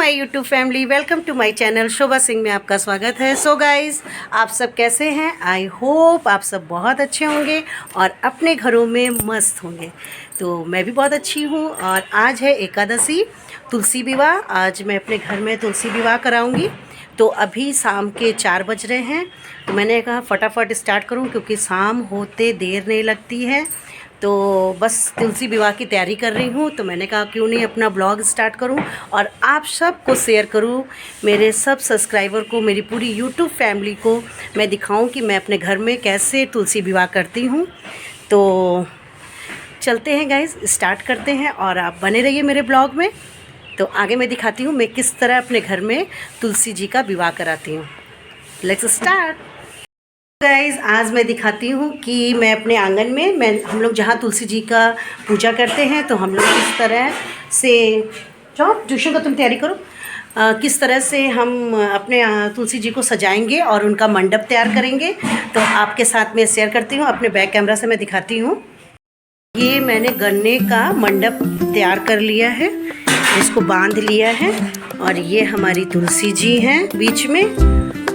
My YouTube family, welcome to my channel Shobha Singh में आपका स्वागत है। सो गाइस, आप सब कैसे हैं? आई होप आप सब बहुत अच्छे होंगे और अपने घरों में मस्त होंगे। तो मैं भी बहुत अच्छी हूँ और आज है एकादशी, तुलसी विवाह। आज मैं अपने घर में तुलसी विवाह कराऊंगी। तो अभी शाम के 4 बज रहे हैं, तो मैंने कहा फटाफट स्टार्ट करूँ क्योंकि शाम होते देर नहीं लगती है। तो बस तुलसी विवाह की तैयारी कर रही हूँ, तो मैंने कहा क्यों नहीं अपना ब्लॉग स्टार्ट करूँ और आप सबको शेयर करूँ, मेरे सब सब्सक्राइबर को, मेरी पूरी यूट्यूब फैमिली को मैं दिखाऊँ कि मैं अपने घर में कैसे तुलसी विवाह करती हूँ। तो चलते हैं गाइस, स्टार्ट करते हैं और आप बने रहिए मेरे ब्लॉग में। तो आगे मैं दिखाती हूँ मैं किस तरह अपने घर में तुलसी जी का विवाह कराती हूँ। Let's start guys. आज मैं दिखाती हूँ कि मैं अपने आंगन में हम लोग जहाँ तुलसी जी का पूजा करते हैं, तो हम लोग किस तरह से, जाओ ट्यूशन का तुम तैयारी करो, किस तरह से हम अपने तुलसी जी को सजाएंगे और उनका मंडप तैयार करेंगे। तो आपके साथ में शेयर करती हूँ, अपने बैक कैमरा से मैं दिखाती हूँ। ये मैंने गन्ने का मंडप तैयार कर लिया है, इसको बांध लिया है और ये हमारी तुलसी जी हैं बीच में।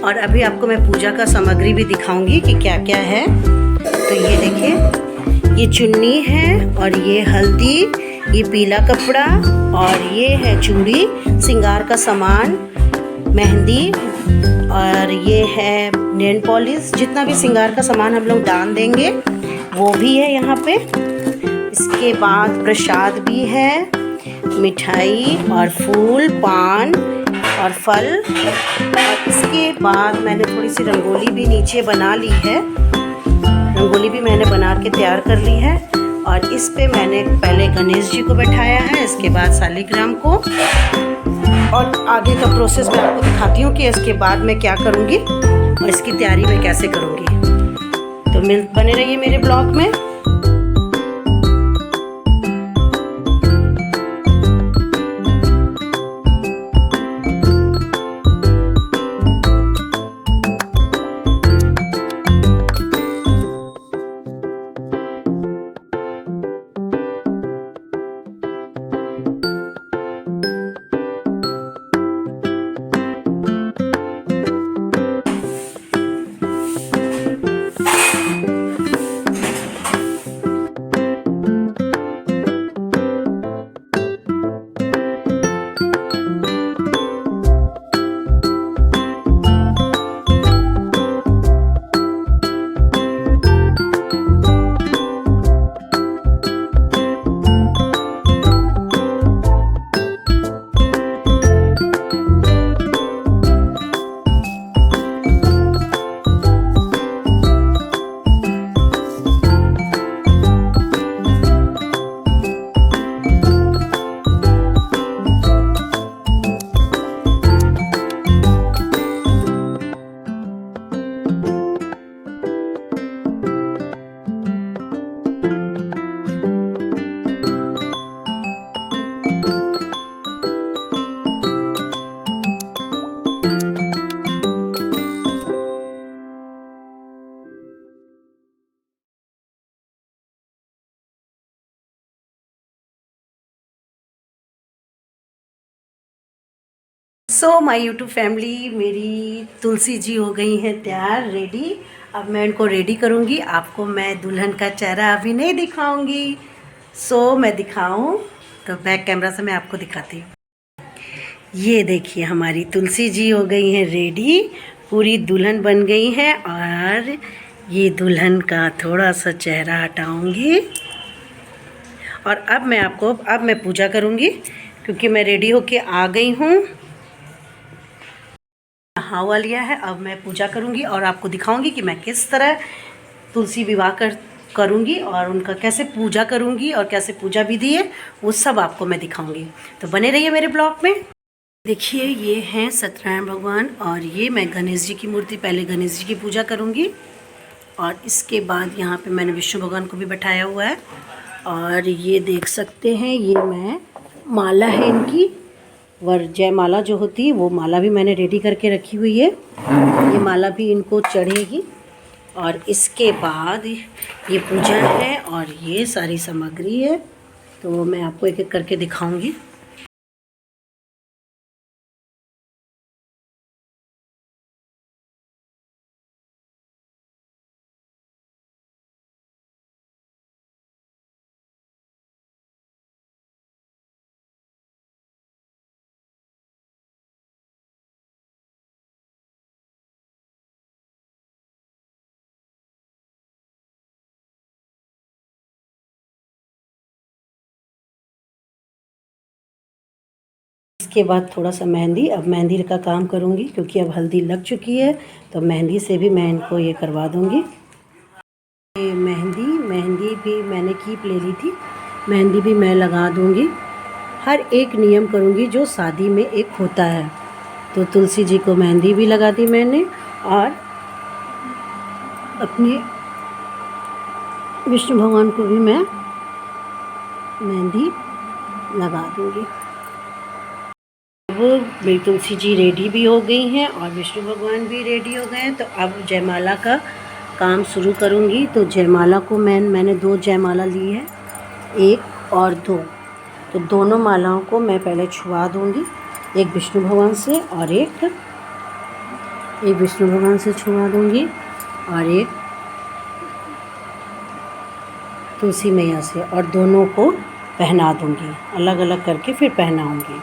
और अभी आपको मैं पूजा का सामग्री भी दिखाऊंगी कि क्या क्या है। तो ये देखिए, ये चुन्नी है और ये हल्दी, ये पीला कपड़ा और ये है चूड़ी, श्रृंगार का सामान, मेहंदी और ये है नेल पॉलिश। जितना भी श्रृंगार का सामान हम लोग दान देंगे वो भी है यहाँ पे। इसके बाद प्रसाद भी है, मिठाई और फूल, पान और फल। और इसके बाद मैंने थोड़ी सी रंगोली भी नीचे बना ली है, रंगोली भी मैंने बना के तैयार कर ली है। और इस पे मैंने पहले गणेश जी को बैठाया है, इसके बाद शालिग्राम को। और आगे का प्रोसेस मैं आपको दिखाती हूँ कि इसके बाद मैं क्या करूँगी और इसकी तैयारी मैं कैसे करूँगी। तो बने रहिए मेरे ब्लॉग में। सो माय यूट्यूब फैमिली, मेरी तुलसी जी हो गई हैं तैयार, रेडी। अब मैं इनको रेडी करूँगी। आपको मैं दुल्हन का चेहरा अभी नहीं दिखाऊंगी, सो मैं दिखाऊं तो बैक कैमरा से मैं आपको दिखाती हूँ। ये देखिए, हमारी तुलसी जी हो गई हैं रेडी, पूरी दुल्हन बन गई हैं। और ये दुल्हन का थोड़ा सा चेहरा हटाऊँगी और अब मैं पूजा करूँगी क्योंकि मैं रेडी होके आ गई हूँ, नहावा लिया है। अब मैं पूजा करूंगी और आपको दिखाऊंगी कि मैं किस तरह तुलसी विवाह करूंगी और उनका कैसे पूजा करूंगी और कैसे पूजा विधि है वो सब आपको मैं दिखाऊंगी। तो बने रहिए मेरे ब्लॉग में। देखिए, ये हैं सत्यनारायण भगवान और ये मैं गणेश जी की मूर्ति, पहले गणेश जी की पूजा करूँगी और इसके बाद यहाँ पे मैंने विष्णु भगवान को भी बैठाया हुआ है। और ये देख सकते हैं, ये मैं माला है इनकी, जय माला जो होती है वो माला भी मैंने रेडी करके रखी हुई है। ये माला भी इनको चढ़ेगी और इसके बाद ये पूजा है और ये सारी सामग्री है। तो मैं आपको एक एक करके दिखाऊंगी। इसके बाद थोड़ा सा मेहंदी, अब मेहंदी का काम करूँगी क्योंकि अब हल्दी लग चुकी है, तो मेहंदी से भी मैं इनको ये करवा दूँगी। ये मेहंदी भी मैंने कीप ले ली थी, मेहंदी भी मैं लगा दूँगी। हर एक नियम करूँगी जो शादी में एक होता है। तो तुलसी जी को मेहंदी भी लगा दी मैंने और अपने विष्णु भगवान को भी मैं मेहंदी लगा दूँगी। अब मेरी तुलसी जी रेडी भी हो गई हैं और विष्णु भगवान भी रेडी हो गए हैं। तो अब जयमाला का काम शुरू करूँगी। तो जयमाला को मैंने 2 जयमाला ली है, 1 और 2। तो दोनों मालाओं को मैं पहले छुआ दूँगी, एक विष्णु भगवान से और एक विष्णु भगवान से छुआ दूँगी और एक तुलसी मैया से, और दोनों को पहना दूँगी, अलग अलग करके फिर पहनाऊँगी।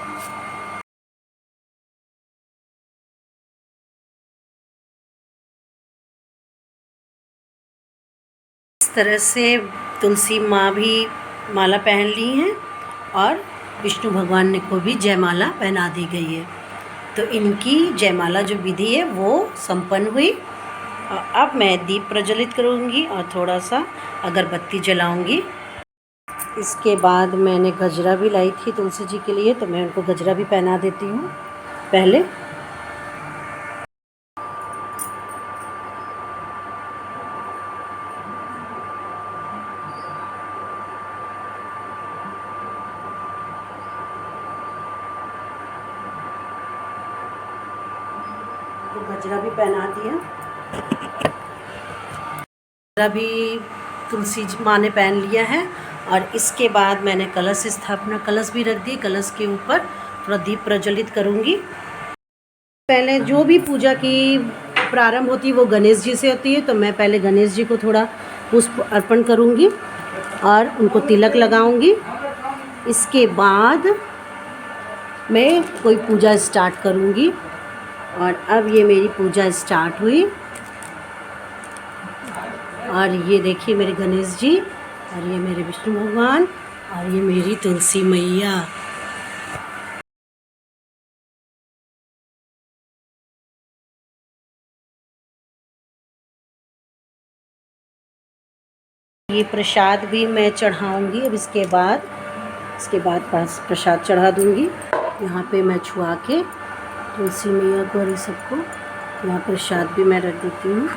इस तरह से तुलसी माँ भी माला पहन ली हैं और विष्णु भगवान को भी जयमाला पहना दी गई है। तो इनकी जयमाला जो विधि है वो संपन्न हुई। और अब मैं दीप प्रज्वलित करूँगी और थोड़ा सा अगरबत्ती जलाऊँगी। इसके बाद मैंने गजरा भी लाई थी तुलसी जी के लिए, तो मैं उनको गजरा भी पहना देती हूँ पहले। तो गजरा भी पहना दिया, गजरा भी तुलसी माँ ने पहन लिया है। और इसके बाद मैंने कलश स्थापना, कलश भी रख दी, कलश के ऊपर थोड़ा दीप प्रज्वलित करूँगी। पहले जो भी पूजा की प्रारंभ होती है वो गणेश जी से होती है, तो मैं पहले गणेश जी को थोड़ा पुष्प अर्पण करूँगी और उनको तिलक लगाऊँगी। इसके बाद मैं कोई पूजा स्टार्ट करूँगी। और अब ये मेरी पूजा स्टार्ट हुई और ये देखिए मेरे गणेश जी और ये मेरे विष्णु भगवान और ये मेरी तुलसी मैया। ये प्रसाद भी मैं चढ़ाऊँगी। अब इसके बाद प्रसाद चढ़ा दूँगी। यहाँ पे मैं छुआ के तुलसी मैया को और ये सबको यहाँ प्रसाद भी मैं रख देती हूँ।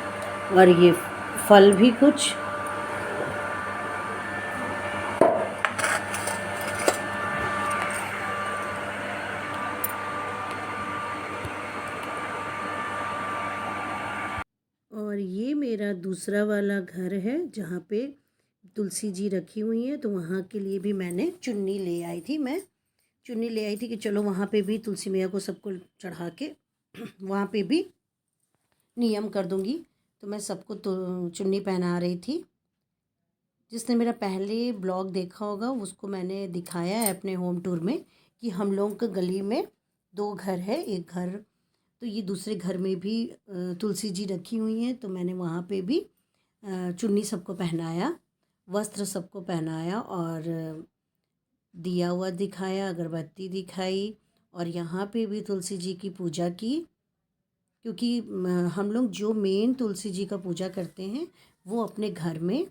और ये फल भी कुछ, और ये मेरा दूसरा वाला घर है जहाँ पे तुलसी जी रखी हुई हैं। तो वहाँ के लिए भी मैंने चुन्नी ले आई थी, मैं चुन्नी ले आई थी कि चलो वहाँ पे भी तुलसी मैया को सबको चढ़ा के वहाँ पे भी नियम कर दूँगी। तो मैं सबको तो चुन्नी पहना रही थी। जिसने मेरा पहले ब्लॉग देखा होगा उसको मैंने दिखाया है अपने होम टूर में कि हम लोगों के गली में 2 घर है, एक घर तो ये दूसरे घर में भी तुलसी जी रखी हुई हैं। तो मैंने वहाँ पे भी चुन्नी सबको पहनाया, वस्त्र सबको पहनाया और दिया हुआ दिखाया, अगरबत्ती दिखाई और यहाँ पे भी तुलसी जी की पूजा की। क्योंकि हम लोग जो मेन तुलसी जी का पूजा करते हैं वो अपने घर में,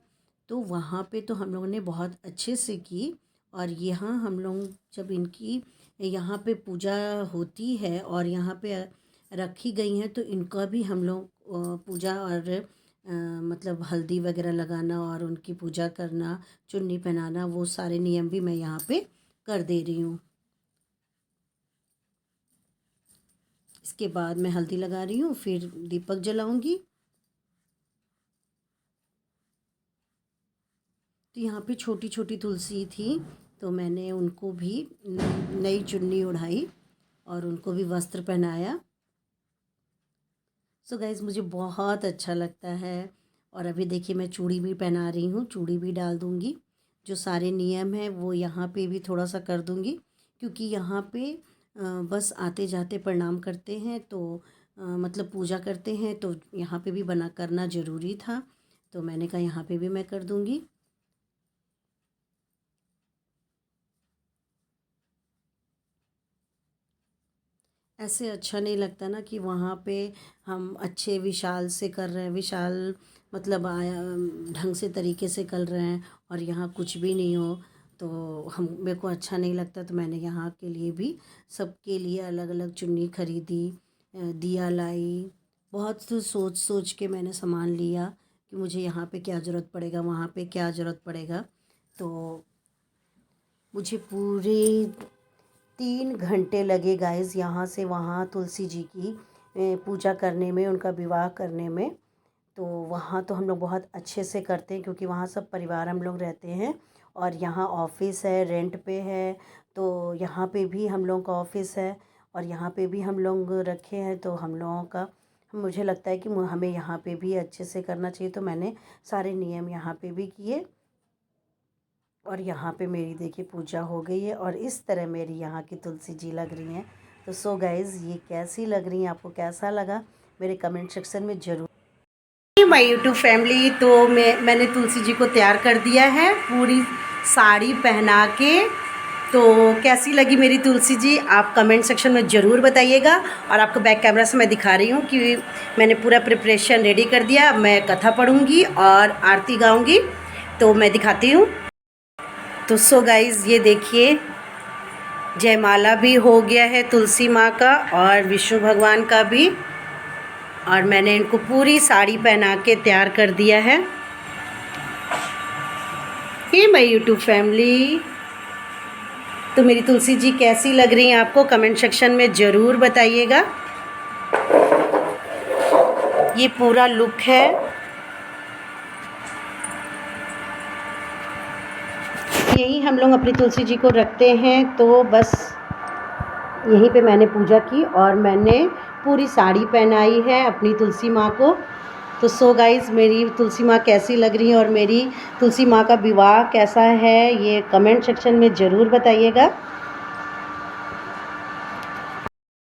तो वहाँ पे तो हम लोगों ने बहुत अच्छे से की। और यहाँ हम लोग जब इनकी यहाँ पे पूजा होती है और यहाँ पे रखी गई हैं तो इनका भी हम लोग पूजा और मतलब हल्दी वगैरह लगाना और उनकी पूजा करना, चुन्नी पहनाना, वो सारे नियम भी मैं यहाँ पे कर दे रही हूँ। इसके बाद मैं हल्दी लगा रही हूँ, फिर दीपक जलाऊंगी। तो यहाँ पे छोटी छोटी तुलसी थी तो मैंने उनको भी नई चुन्नी ओढ़ाई और उनको भी वस्त्र पहनाया। सो गाइज़ मुझे बहुत अच्छा लगता है। और अभी देखिए मैं चूड़ी भी पहना रही हूँ, चूड़ी भी डाल दूँगी। जो सारे नियम हैं वो यहाँ पे भी थोड़ा सा कर दूँगी क्योंकि यहाँ पे बस आते जाते प्रणाम करते हैं तो मतलब पूजा करते हैं, तो यहाँ पे भी बना करना ज़रूरी था। तो मैंने कहा यहाँ पे भी मैं कर दूँगी। ऐसे अच्छा नहीं लगता ना कि वहाँ पे हम अच्छे विशाल से कर रहे हैं, विशाल मतलब आया ढंग से तरीके से कर रहे हैं, और यहाँ कुछ भी नहीं हो तो हम मेरे को अच्छा नहीं लगता। तो मैंने यहाँ के लिए भी सबके लिए अलग अलग चुन्नी खरीदी, दिया लाई, बहुत सोच सोच के मैंने सामान लिया कि मुझे यहाँ पे क्या ज़रूरत पड़ेगा, वहाँ पे क्या ज़रूरत पड़ेगा। तो मुझे पूरे 3 घंटे लगे गाइस, यहाँ से वहाँ तुलसी जी की पूजा करने में, उनका विवाह करने में। तो वहाँ तो हम लोग बहुत अच्छे से करते हैं क्योंकि वहाँ सब परिवार हम लोग रहते हैं, और यहाँ ऑफिस है, रेंट पे है। तो यहाँ पे भी हम लोगों का ऑफिस है और यहाँ पे भी हम लोग रखे हैं। तो हम लोगों का मुझे लगता है कि हमें यहाँ पे भी अच्छे से करना चाहिए। तो मैंने सारे नियम यहाँ पे भी किए, और यहाँ पे मेरी देखिए पूजा हो गई है, और इस तरह मेरी यहाँ की तुलसी जी लग रही हैं। तो सो गाइज़, ये कैसी लग रही हैं, आपको कैसा लगा मेरे कमेंट सेक्शन में ज़रूर। माय यूट्यूब फैमिली, तो मैंने तुलसी जी को तैयार कर दिया है पूरी साड़ी पहना के। तो कैसी लगी मेरी तुलसी जी, आप कमेंट सेक्शन में ज़रूर बताइएगा। और आपको बैक कैमरा से मैं दिखा रही हूँ कि मैंने पूरा प्रिपरेशन रेडी कर दिया। मैं कथा पढ़ूँगी और आरती गाऊँगी, तो मैं दिखाती हूँ। तो सो गाइज़, ये देखिए जयमाला भी हो गया है तुलसी माँ का और विष्णु भगवान का भी, और मैंने इनको पूरी साड़ी पहना के तैयार कर दिया है। ये माय यूट्यूब फैमिली, तो मेरी तुलसी जी कैसी लग रही हैं आपको कमेंट सेक्शन में ज़रूर बताइएगा। ये पूरा लुक है। यही हम लोग अपनी तुलसी जी को रखते हैं। तो बस यहीं पे मैंने पूजा की और मैंने पूरी साड़ी पहनाई है अपनी तुलसी माँ को। तो सो गाइज़, मेरी तुलसी माँ कैसी लग रही है और मेरी तुलसी माँ का विवाह कैसा है, ये कमेंट सेक्शन में ज़रूर बताइएगा।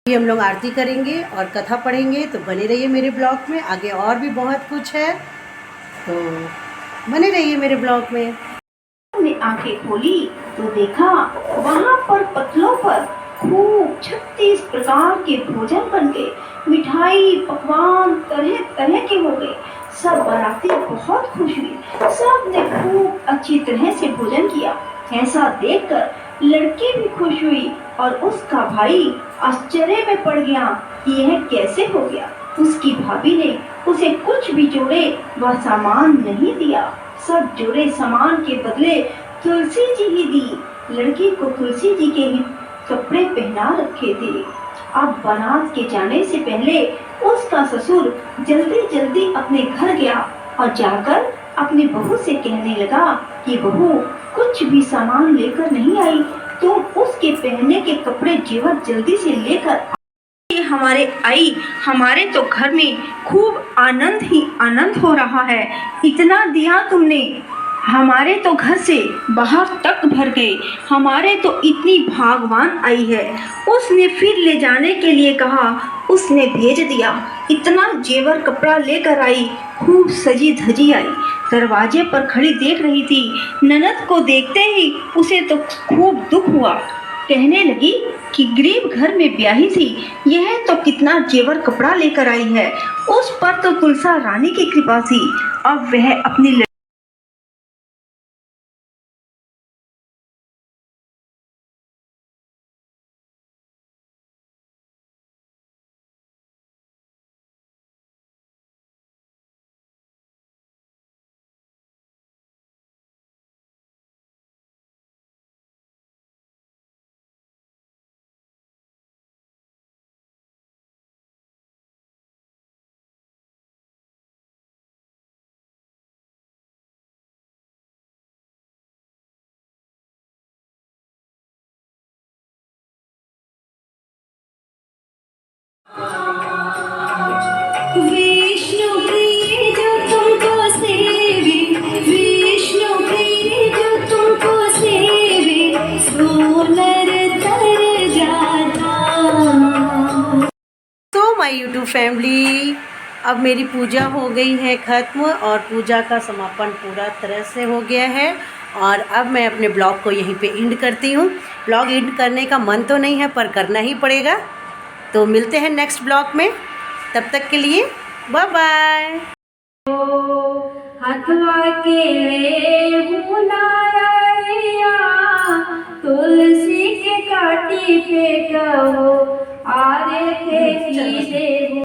अभी हम लोग आरती करेंगे और कथा पढ़ेंगे, तो बने रहिए मेरे ब्लॉग में। आगे और भी बहुत कुछ है, तो बने रहिए मेरे ब्लॉग में। ने आंखें खोली तो देखा वहाँ पर पत्तलों पर खूब 36 प्रकार के भोजन बन गए। मिठाई पकवान तरह तरह के हो गए। सब बाराती बहुत खुश हुए। सब ने खूब अच्छी तरह से भोजन किया। ऐसा देखकर लड़की भी खुश हुई और उसका भाई आश्चर्य में पड़ गया कि यह कैसे हो गया। उसकी भाभी ने उसे कुछ भी जोड़े व सामान नहीं दिया। सब जोड़े सामान के बदले तुलसी जी ही दी। लड़की को तुलसी जी के ही कपड़े पहना रखे थे। अब बारात के जाने से पहले उसका ससुर जल्दी जल्दी अपने घर गया और जाकर अपनी बहू से कहने लगा कि बहू कुछ भी सामान लेकर नहीं आई, तुम उसके पहनने के कपड़े जेवर जल्दी से लेकर हमारे आई। हमारे तो घर में खूब आनंद ही आनंद हो रहा है। इतना दिया तुमने, हमारे तो घर से बाहर तक भर गए। हमारे तो इतनी भागवान आई है। उसने फिर ले जाने के लिए कहा, उसने भेज दिया। इतना जेवर कपड़ा लेकर आई, खूब सजी धजी आई। दरवाजे पर खड़ी देख रही थी। ननद को देखते ही उसे तो खूब दुख हुआ। कहने लगी कि गरीब घर में ब्याही थी, यह तो कितना जेवर कपड़ा लेकर आई है। उस पर तो तुलसा रानी की कृपा थी। अब वह अपनी विष्णु प्रिय जो तुमको सेवे, विष्णु प्रिय जो तुमको सेवे, सो नर तर जाता। तो माय यूट्यूब फैमिली, अब मेरी पूजा हो गई है ख़त्म और पूजा का समापन पूरा तरह से हो गया है। और अब मैं अपने ब्लॉग को यहीं पे एंड करती हूँ। ब्लॉग एंड करने का मन तो नहीं है पर करना ही पड़ेगा। तो मिलते हैं नेक्स्ट ब्लॉग में, तब तक के लिए बाय बाय। हथवा के ले